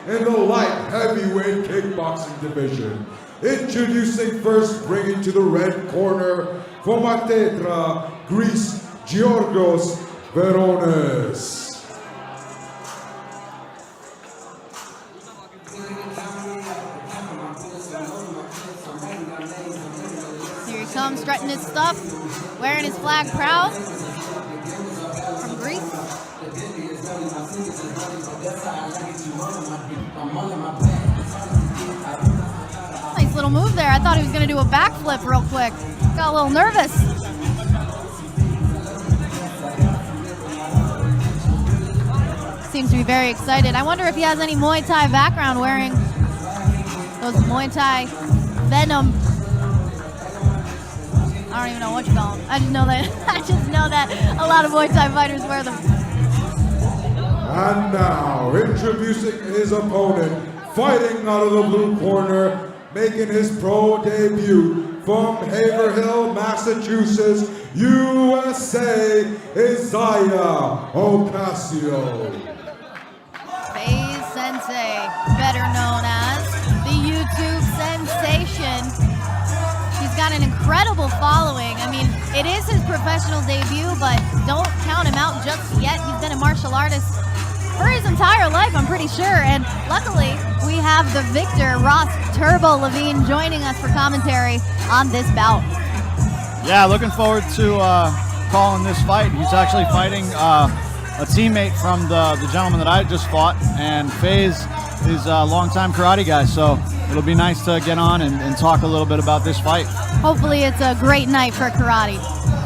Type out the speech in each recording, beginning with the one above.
in the light heavyweight kickboxing division. Introducing first, bringing to the red corner from Atetra, Greece, Giorgos Veronis. Here he comes, strutting his stuff, wearing his flag proud. From Greece. Nice little move there. I thought he was going to do a backflip real quick. Got a little nervous. Seems to be very excited. I wonder if he has any Muay Thai background, wearing those Muay Thai Venom. I don't even know what you call them. I just know that a lot of Muay Thai fighters wear them. And now, introducing his opponent, fighting out of the blue corner, making his pro debut from Haverhill, Massachusetts, USA, Isiah Ocasio. Faze Sensei, better known as the YouTube sensation. She's got an incredible following. I mean, it is his professional debut, but don't count him out just yet. He's been a martial artist for his entire life, I'm pretty sure. And luckily, we have the victor, Ross Turbo Levine, joining us for commentary on this bout. Yeah, looking forward to calling this fight. He's actually fighting a teammate from the gentleman that I just fought, and Faze is a longtime karate guy, so it'll be nice to get on and talk a little bit about this fight. Hopefully it's a great night for karate.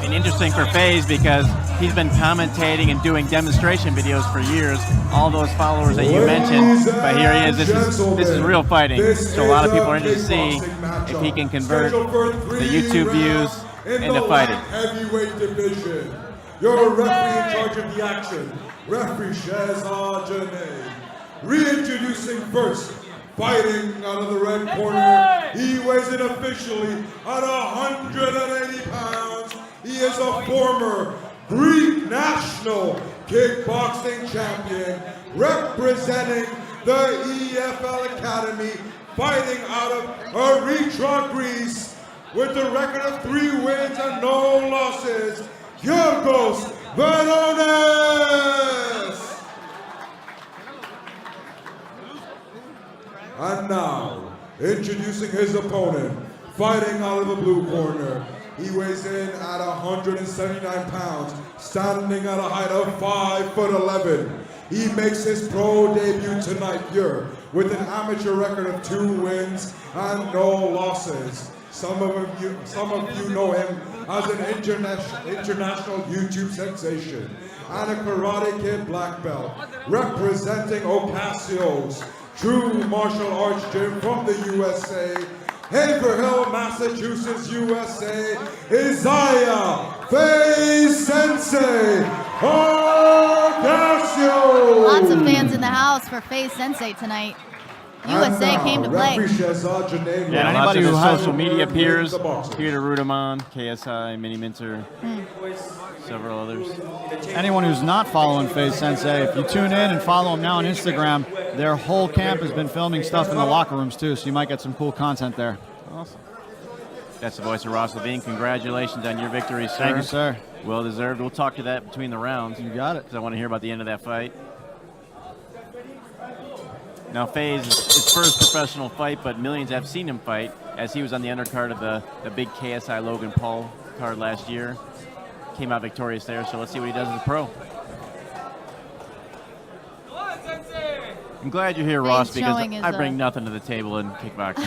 And interesting for Faze because he's been commentating and doing demonstration videos for years. All those followers that you mentioned, but here he is. This is real fighting. So a lot of people are interested to see if he can convert the YouTube views into fighting. Heavyweight division. Your referee in charge of the action, referee Faze Isiah. Reintroducing first, fighting out of the red corner. He weighs in officially at 180 pounds. He is a former Greek national kickboxing champion, representing the EFL Academy, fighting out of Erythra, Greece, with a record of 3 wins and no losses, Giorgos Veronis. And now, introducing his opponent, fighting out of the blue corner. He weighs in at 179 pounds, standing at a height of 5'11". He makes his pro debut tonight here with an amateur record of 2 wins and no losses. Some of you know him as an international YouTube sensation and a Karate Kid black belt, representing Ocasio's True Martial Arts Gym from the USA, Haverhill, Massachusetts, USA, Isiah Faze Sensei Ocasio. Lots of fans in the house for Faze Sensei tonight. USA came to play. Yeah, anybody who has social media peers here to root him on, KSI, Mini Minter, several others. Anyone who's not following Faze Sensei, if you tune in and follow him now on Instagram, their whole camp has been filming stuff in the locker rooms too, so you might get some cool content there. Awesome. That's the voice of Ross Levine. Congratulations on your victory, sir. Thank you, sir. Well deserved. We'll talk to that between the rounds. You got it. Because I want to hear about the end of that fight. Now, Faze, his first professional fight, but millions have seen him fight, as he was on the undercard of the big KSI Logan Paul card last year. Came out victorious there, so let's see what he does as a pro. I'm glad you're here, Ross, because I bring nothing to the table in kickboxing.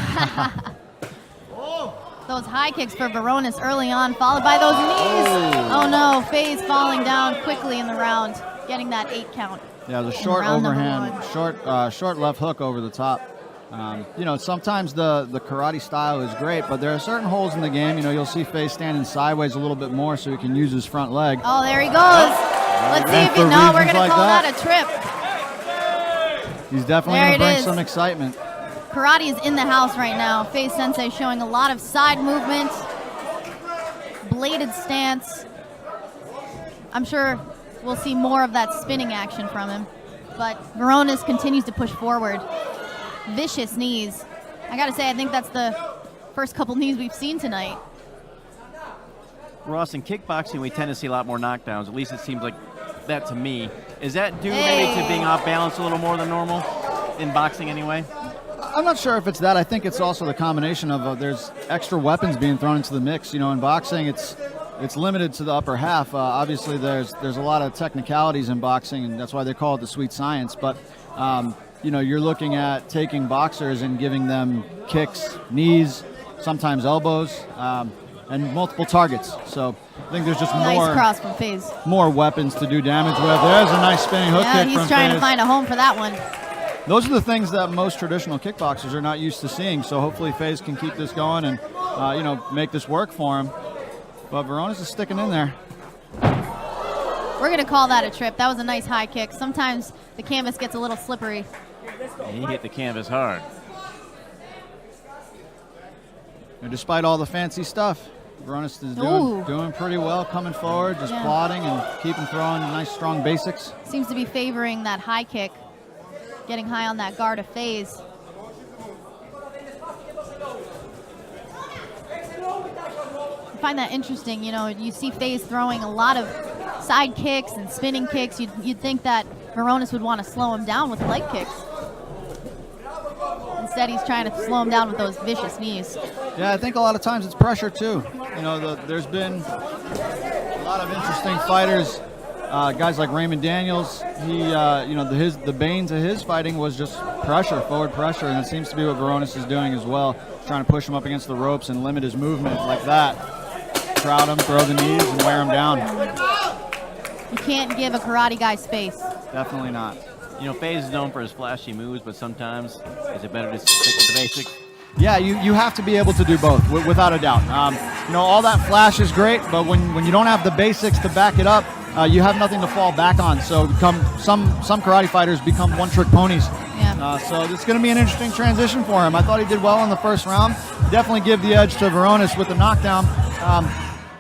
Those high kicks for Veronis early on, followed by those knees. Oh no, Faze falling down quickly in the round, getting that 8 count. Yeah, the short overhand, short left hook over the top. You know, sometimes the karate style is great, but there are certain holes in the game. You know, you'll see Faze standing sideways a little bit more so he can use his front leg. Oh, there he goes. Let's see if he, no, we're going to call that a trip. He's definitely going to bring some excitement. Karate is in the house right now. Faze Sensei showing a lot of side movement, bladed stance. I'm sure we'll see more of that spinning action from him. but Veronis continues to push forward. Vicious knees. I gotta say, I think that's the first couple knees we've seen tonight. Ross, in kickboxing, we tend to see a lot more knockdowns. At least it seems like that to me. Is that due maybe to being off balance a little more than normal in boxing anyway? I'm not sure if it's that. I think it's also the combination of there's extra weapons being thrown into the mix. You know, in boxing, it's limited to the upper half. Obviously, there's a lot of technicalities in boxing, and that's why they call it the sweet science. But you know, you're looking at taking boxers and giving them kicks, knees, sometimes elbows, and multiple targets. So I think there's just nice cross from Faze. More weapons to do damage with. There's a nice spinning hook kick from Faze. He's trying to find a home for that one. Those are the things that most traditional kickboxers are not used to seeing. So hopefully Faze can keep this going and you know, make this work for him. But Veronis is sticking in there. We're going to call that a trip. That was a nice high kick. Sometimes the canvas gets a little slippery. He hit the canvas hard. And despite all the fancy stuff, Veronis is doing pretty well, coming forward, just plodding and keeping throwing nice, strong basics. Seems to be favoring that high kick, getting high on that guard of Faze. I find that interesting. You know, you see Faze throwing a lot of side kicks and spinning kicks. You'd think that Veronis would want to slow him down with leg kicks. Instead, he's trying to slow him down with those vicious knees. Yeah, I think a lot of times it's pressure too. You know, there's been a lot of interesting fighters. Guys like Raymond Daniels, he, you know, the bane to his fighting was just pressure, forward pressure, and it seems to be what Veronis is doing as well, trying to push him up against the ropes and limit his movement like that. Crowd him, throw the knees, and wear him down. You can't give a karate guy space. Definitely not. You know, Faze is known for his flashy moves, but sometimes is it better to stick with the basics? Yeah, you have to be able to do both, without a doubt. You know, all that flash is great, but when you don't have the basics to back it up, you have nothing to fall back on. So some karate fighters become one-trick ponies. Yeah. So it's going to be an interesting transition for him. I thought he did well in the first round. Definitely give the edge to Veronis with the knockdown.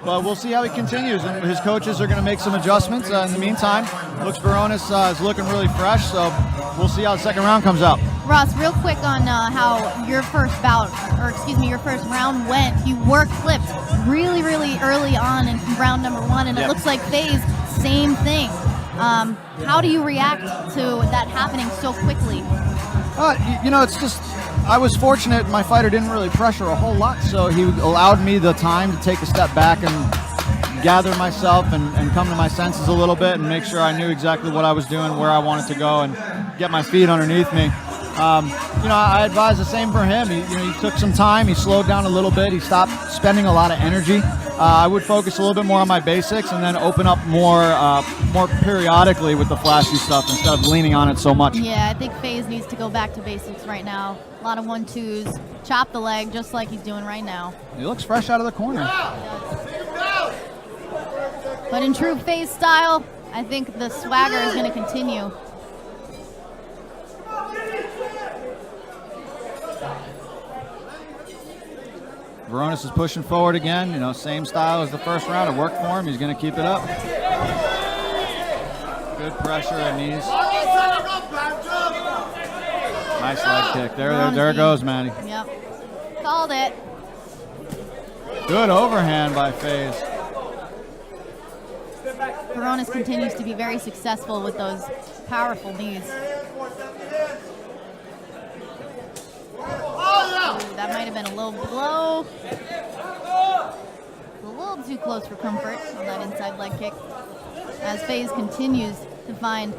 But we'll see how he continues, and his coaches are going to make some adjustments. In the meantime, looks Veronis is looking really fresh, so we'll see how the second round comes out. Ross, real quick on how your first your first round went. You were clipped really, really early on in round number one, and it looks like Faze, same thing. How do you react to that happening so quickly? You know, it's just, I was fortunate my fighter didn't really pressure a whole lot, so he allowed me the time to take a step back and gather myself and come to my senses a little bit and make sure I knew exactly what I was doing, where I wanted to go, and get my feet underneath me. You know, I advise the same for him. He took some time, he slowed down a little bit, he stopped spending a lot of energy. I would focus a little bit more on my basics and then open up more periodically with the flashy stuff instead of leaning on it so much. Yeah, I think Faze needs to go back to basics right now. A lot of 1-2s, chop the leg just like he's doing right now. He looks fresh out of the corner. But in true Faze style, I think the swagger is going to continue. Veronis is pushing forward again. You know, same style as the first round. It worked for him. He's going to keep it up. Good pressure and knees. Nice leg kick. There it goes, Maddie. Yep. Called it. Good overhand by Faze. Veronis continues to be very successful with those powerful knees. Ooh, that might have been a low blow. A little too close for comfort on that inside leg kick. As Faze continues to find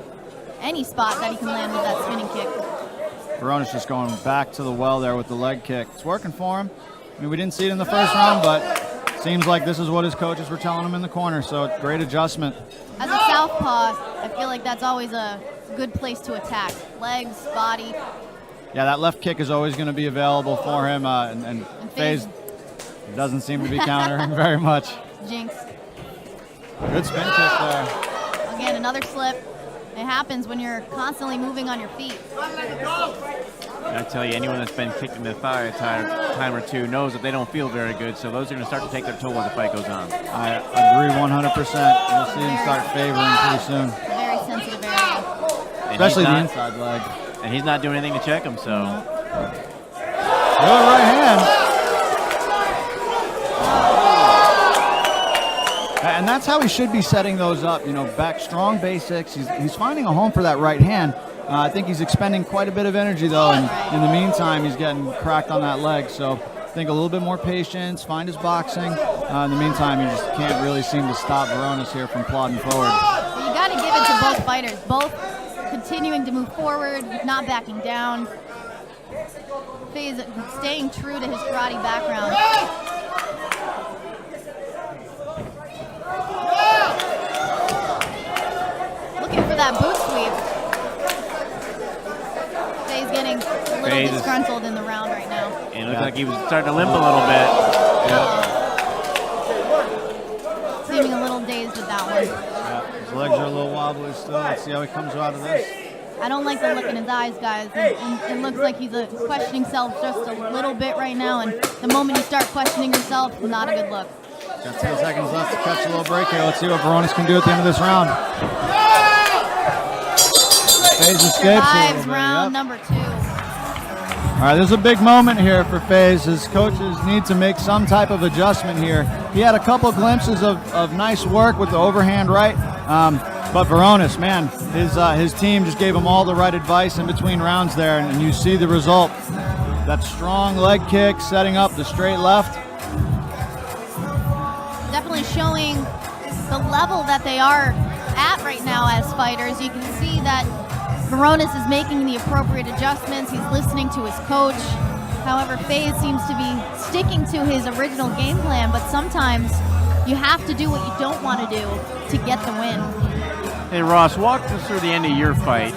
any spot that he can land with that spinning kick. Veronis just going back to the well there with the leg kick. It's working for him. I mean, we didn't see it in the first round, but seems like this is what his coaches were telling him in the corner, so great adjustment. As a southpaw, I feel like that's always a good place to attack. Legs, body. Yeah, that left kick is always going to be available for him, and Faze doesn't seem to be countering very much. Jinx. Good spin kick there. Again, another slip. It happens when you're constantly moving on your feet. I tell you, anyone that's been kicked in the thigh a time or two knows that they don't feel very good, so those are going to start to take their toll as the fight goes on. I agree 100%. We'll see him start favoring pretty soon. Very sensitive area. especially the inside leg. And he's not doing anything to check him, so. Good right hand. And that's how he should be setting those up, you know, back strong basics. He's finding a home for that right hand. I think he's expending quite a bit of energy, though, and in the meantime, he's getting cracked on that leg. So I think a little bit more patience, find his boxing. In the meantime, you just can't really seem to stop Veronis here from plodding forward. You got to give it to both fighters, both continuing to move forward, not backing down. Faze staying true to his karate background. Looking for that boot sweep. Faze getting a little disgruntled in the round right now. It looked like he was starting to limp a little bit. Seeming a little dazed with that one. Yeah, his legs are a little wobbly still. Let's see how he comes out of this. I don't like the look in his eyes, guys. It looks like he's questioning himself just a little bit right now, and the moment you start questioning yourself, not a good look. Got 10 seconds left to catch a little break here. Let's see what Veronis can do at the end of this round. Faze escapes. Survives round number 2. All right, there's a big moment here for Faze. His coaches need to make some type of adjustment here. He had a couple glimpses of nice work with the overhand right, but Veronis, man, his team just gave him all the right advice in between rounds there, and you see the result. That strong leg kick setting up the straight left. Definitely showing the level that they are at right now as fighters. You can see that Veronis is making the appropriate adjustments. He's listening to his coach. However, Faze seems to be sticking to his original game plan, but sometimes you have to do what you don't want to do to get the win. Hey, Ross, walk us through the end of your fight.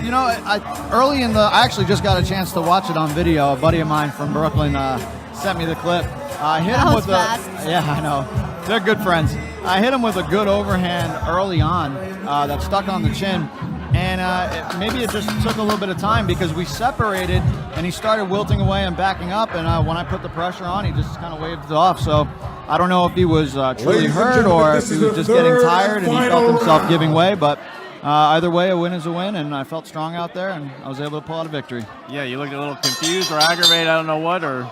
You know, I actually just got a chance to watch it on video. A buddy of mine from Brooklyn sent me the clip. I hit him with yeah, I know. They're good friends. I hit him with a good overhand early on that stuck on the chin. And maybe it just took a little bit of time because we separated and he started wilting away and backing up. And when I put the pressure on, he just kind of waved it off. So I don't know if he was truly hurt or if he was just getting tired and he felt himself giving way. But either way, a win is a win. And I felt strong out there and I was able to pull out a victory. Yeah, you looked a little confused or aggravated. I don't know what. Or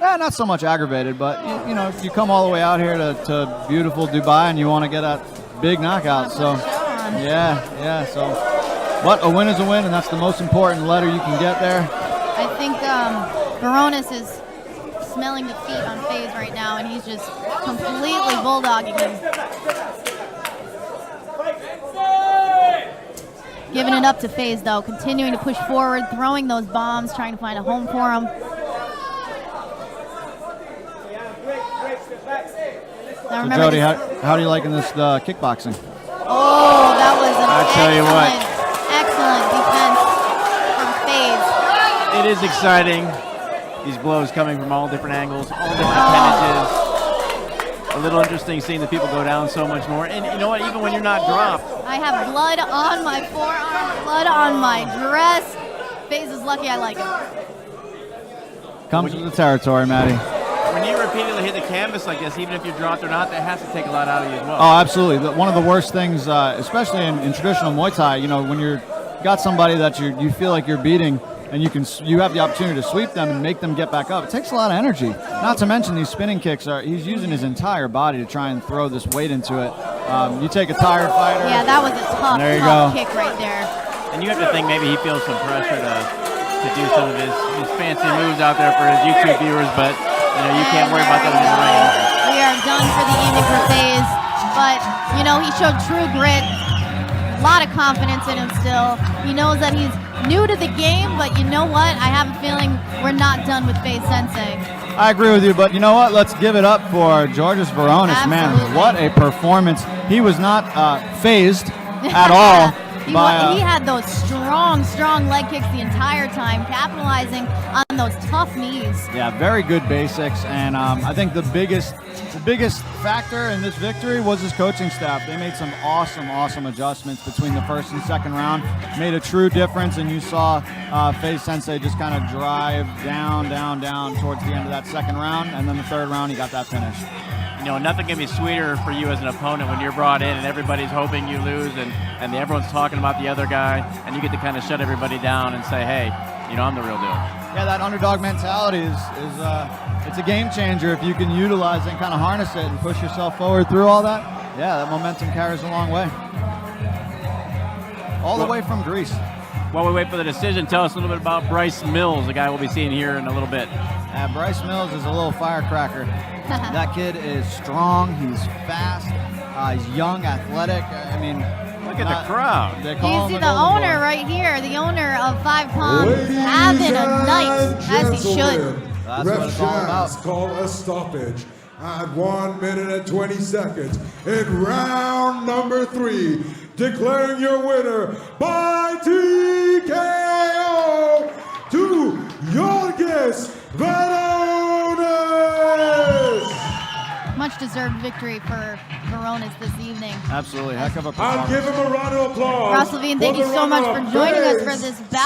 not so much aggravated, but you know, if you come all the way out here to beautiful Dubai and you want to get a big knockout. So. Yeah, so, but a win is a win, and that's the most important letter you can get there. I think Veronis is smelling defeat on Faze right now, and he's just completely bulldogging him. Giving it up to Faze, though, continuing to push forward, throwing those bombs, trying to find a home for him. So, Jody, how do you liking this kickboxing? Oh, that was an excellent defense from Faze. It is exciting. These blows coming from all different angles, all different appendages. A little interesting seeing the people go down so much more. And you know what? Even when you're not dropped. I have blood on my forearm, blood on my dress. Faze is lucky I like it. Comes with the territory, Maddie. When you repeatedly hit the canvas like this, even if you're dropped or not, that has to take a lot out of you as well. Oh, absolutely. One of the worst things, especially in traditional Muay Thai, you know, when you're got somebody that you feel like you're beating, and you have the opportunity to sweep them and make them get back up. It takes a lot of energy. Not to mention these spinning kicks he's using his entire body to try and throw this weight into it. You take a tired fighter. Yeah, that was a tough kick right there. And you have to think maybe he feels some pressure to do some of his fancy moves out there for his YouTube viewers, but you can't worry about that in the ring. We are done for the evening for Faze, but he showed true grit, a lot of confidence in him still. He knows that he's new to the game, but you know what? I have a feeling we're not done with Faze Sensei. I agree with you, but you know what? Let's give it up for Giorgos Veronis. Absolutely. Man, what a performance. He was not phased at all. He had those strong leg kicks the entire time, capitalizing on those tough knees. Yeah, very good basics, and I think the biggest factor in this victory was his coaching staff. They made some awesome adjustments between the first and second round. Made a true difference, and you saw Faze Sensei just kind of drive down towards the end of that second round, and then the third round he got that finish. you know, nothing can be sweeter for you as an opponent when you're brought in and everybody's hoping you lose and everyone's talking about the other guy, and you get to kind of shut everybody down and say, hey, you know, I'm the real deal. Yeah, that underdog mentality is it's a game changer if you can utilize and kind of harness it and push yourself forward through all that. Yeah, that momentum carries a long way. All the way from Greece. While we wait for the decision, tell us a little bit about Bryce Mills, the guy we'll be seeing here in a little bit. Bryce Mills is a little firecracker. That kid is strong. He's fast. He's young, athletic. I mean, look at the crowd. You see the owner right here, the owner of 5 Palms, having a night, as he should. That's what it's all about. Call a stoppage at 1 minute and 20 seconds in round number 3, declaring your winner by TKO to Giorgos Veronis. Much deserved victory for Veronis this evening. Absolutely, heck of a I'll performance. give him a round of applause. Ross Levine, thank you so much for joining us for this battle.